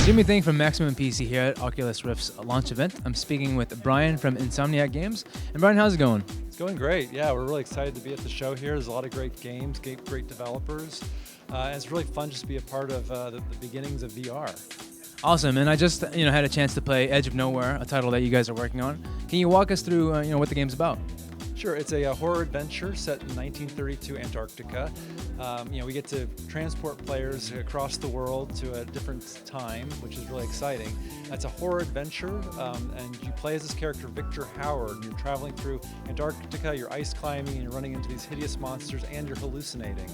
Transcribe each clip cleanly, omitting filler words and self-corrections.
Jimmy Thing from Maximum PC here at Oculus Rift's launch event. I'm speaking with Brian from Insomniac Games. And Brian, how's it going? It's going great. Yeah, we're really excited to be at the show here. There's a lot of great games, great developers. And it's really fun just to be a part of the beginnings of VR. Awesome. And I just had a chance to play Edge of Nowhere, a title that you guys are working on. Can you walk us through what the game's about? Sure, it's a horror adventure set in 1932 Antarctica. We get to transport players across the world to a different time, which is really exciting. It's a horror adventure, and you play as this character, Victor Howard. And you're traveling through Antarctica, you're ice climbing, and you're running into these hideous monsters, and you're hallucinating.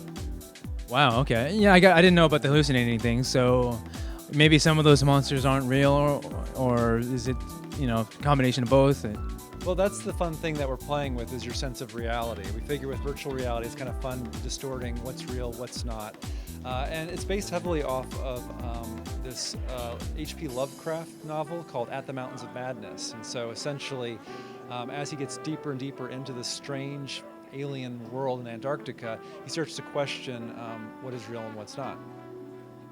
Wow, okay. Yeah, I didn't know about the hallucinating thing, so maybe some of those monsters aren't real, or is it, a combination of both? Well, that's the fun thing that we're playing with, is your sense of reality. We figure with virtual reality, it's kind of fun distorting what's real, what's not. And it's based heavily off of this H.P. Lovecraft novel called At the Mountains of Madness. And so essentially, as he gets deeper and deeper into this strange alien world in Antarctica, he starts to question what is real and what's not.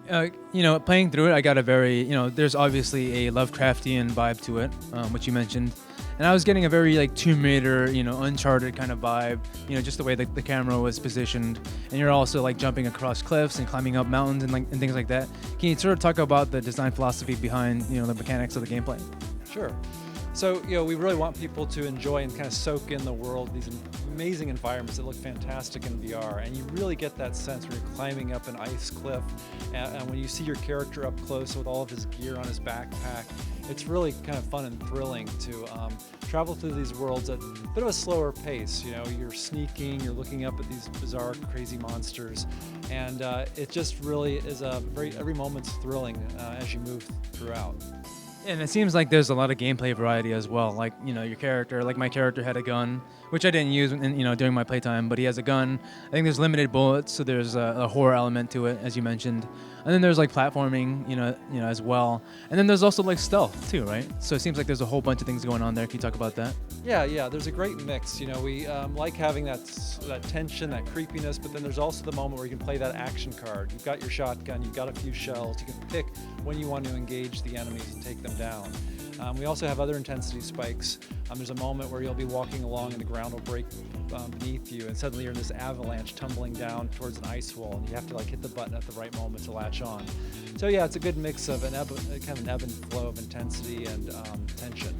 Playing through it, I got a very, there's obviously a Lovecraftian vibe to it, which you mentioned. And I was getting a very Tomb Raider, Uncharted kind of vibe, just the way that the camera was positioned. And you're also jumping across cliffs and climbing up mountains and things like that. Can you sort of talk about the design philosophy behind, the mechanics of the gameplay? Sure. So, we really want people to enjoy and kind of soak in the world, these amazing environments that look fantastic in VR. And you really get that sense when you're climbing up an ice cliff, and when you see your character up close with all of his gear on his backpack. It's really kind of fun and thrilling to travel through these worlds at a bit of a slower pace. You're sneaking, you're looking up at these bizarre, crazy monsters, and it just really is every moment's thrilling as you move throughout. And it seems like there's a lot of gameplay variety as well. Your character, my character had a gun, which I didn't use during my playtime, but he has a gun. I think there's limited bullets, so there's a horror element to it, as you mentioned. And then there's platforming, as well. And then there's also stealth too, right? So it seems like there's a whole bunch of things going on there. Can you talk about that? Yeah, there's a great mix. We like having that tension, that creepiness, but then there's also the moment where you can play that action card. You've got your shotgun, you've got a few shells. You can pick when you want to engage the enemies and take them down. We also have other intensity spikes. There's a moment where you'll be walking along and the ground will break beneath you, and suddenly you're in this avalanche tumbling down towards an ice wall, and you have to hit the button at the right moment to latch on. So yeah, it's a good mix of an ebb and flow of intensity and tension.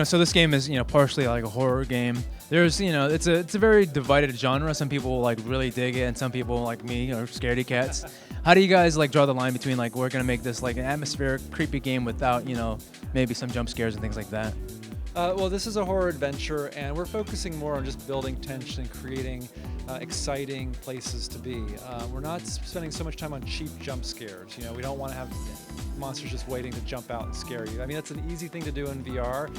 So this game is, partially a horror game. There's, it's a very divided genre. Some people really dig it, and some people like me are scaredy cats. How do you guys draw the line between we're gonna make this an atmospheric, creepy game without maybe some jump scares and things like that? Well, this is a horror adventure, and we're focusing more on just building tension and creating exciting places to be. We're not spending so much time on cheap jump scares. We don't want to have monsters just waiting to jump out and scare you. I mean, that's an easy thing to do in VR,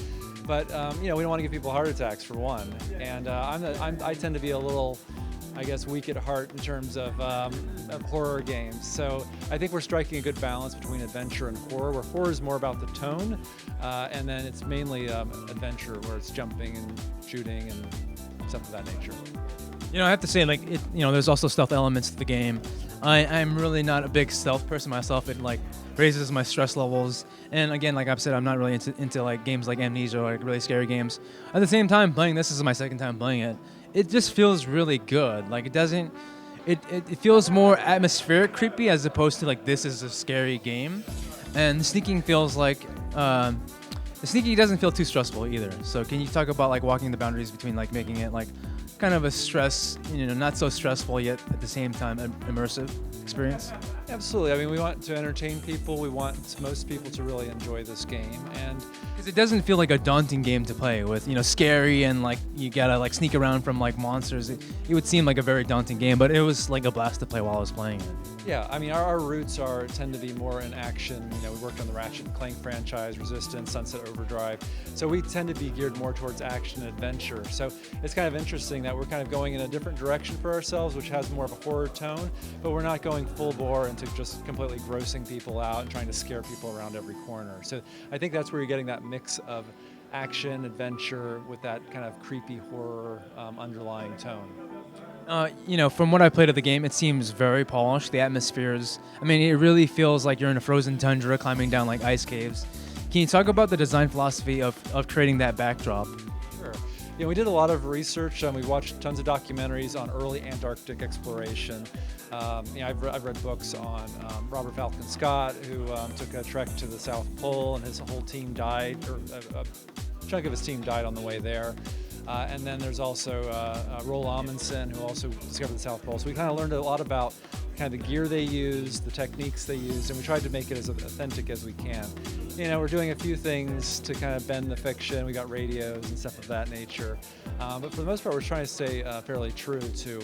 but we don't want to give people heart attacks, for one. And I tend to be a little, weak at heart in terms of horror games. So I think we're striking a good balance between adventure and horror, where horror is more about the tone, and then it's mainly adventure, where it's jumping and shooting and stuff of that nature. I have to say, there's also stealth elements to the game. I'm really not a big stealth person myself. It raises my stress levels. And again, like I've said, I'm not really into games like Amnesia or really scary games. At the same time, playing this is my second time playing it. It just feels really good. It feels more atmospheric creepy as opposed to this is a scary game. And the sneaking feels the sneaking doesn't feel too stressful either. So can you talk about walking the boundaries between making it kind of a stress, not so stressful yet at the same time immersive experience? Absolutely. I mean, we want to entertain people. We want most people to really enjoy this game, and because it doesn't feel like a daunting game to play with, scary and you gotta sneak around from monsters. It would seem like a very daunting game, but it was a blast to play while I was playing it. Yeah, I mean, our roots tend to be more in action. We worked on the Ratchet and Clank franchise, Resistance, Sunset Overdrive, so we tend to be geared more towards action and adventure. So it's kind of interesting that we're kind of going in a different direction for ourselves, which has more of a horror tone, but we're not going full bore into just completely grossing people out and trying to scare people around every corner. So I think that's where you're getting that mix of action, adventure, with that kind of creepy horror underlying tone. From what I played of the game, it seems very polished. The atmospheres, I mean, it really feels like you're in a frozen tundra climbing down like ice caves. Can you talk about the design philosophy of creating that backdrop? Sure. We did a lot of research. We watched tons of documentaries on early Antarctic exploration. I've read books on Robert Falcon Scott, who took a trek to the South Pole, and his whole team died, or a chunk of his team died on the way there. And then there's also Roald Amundsen, who also discovered the South Pole. So we kind of learned a lot about kind of the gear they used, the techniques they used, and we tried to make it as authentic as we can. We're doing a few things to kind of bend the fiction. We got radios and stuff of that nature. But for the most part, we're trying to stay fairly true to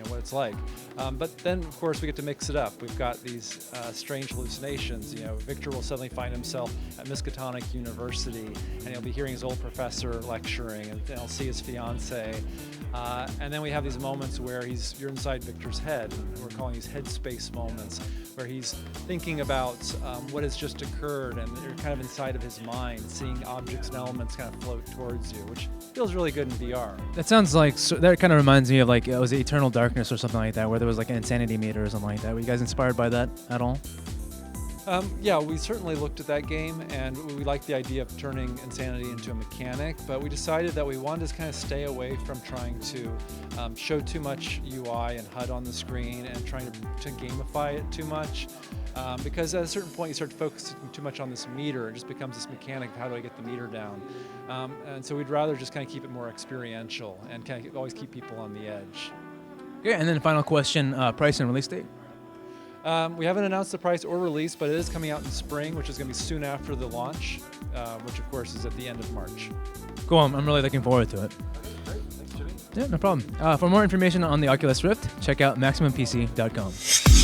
what it's like. But then, of course, we get to mix it up. We've got these strange hallucinations. Victor will suddenly find himself at Miskatonic University, and he'll be hearing his old professor lecturing, and he'll see his fiance. And then we have these moments where you're inside Victor's head. And we're calling these headspace moments, where he's thinking about what has just occurred, and you're kind of inside of his mind, seeing objects and elements kind of float towards you, which feels really good in VR. That sounds like, that kind of reminds me of like, it was Eternal Darkness or something like that, where there was like an insanity meter or something like that. Were you guys inspired by that at all? Yeah, we certainly looked at that game, and we liked the idea of turning insanity into a mechanic, but we decided that we wanted to kind of stay away from trying to show too much UI and HUD on the screen and trying to gamify it too much. Because at a certain point you start focusing too much on this meter, it just becomes this mechanic of how do I get the meter down. And so we'd rather just kind of keep it more experiential and kind of always keep people on the edge. Okay, and then final question, price and release date? We haven't announced the price or release, but it is coming out in spring, which is going to be soon after the launch, which of course is at the end of March. Cool, I'm really looking forward to it. Great, thanks, Jimmy. Yeah, no problem. For more information on the Oculus Rift, check out MaximumPC.com.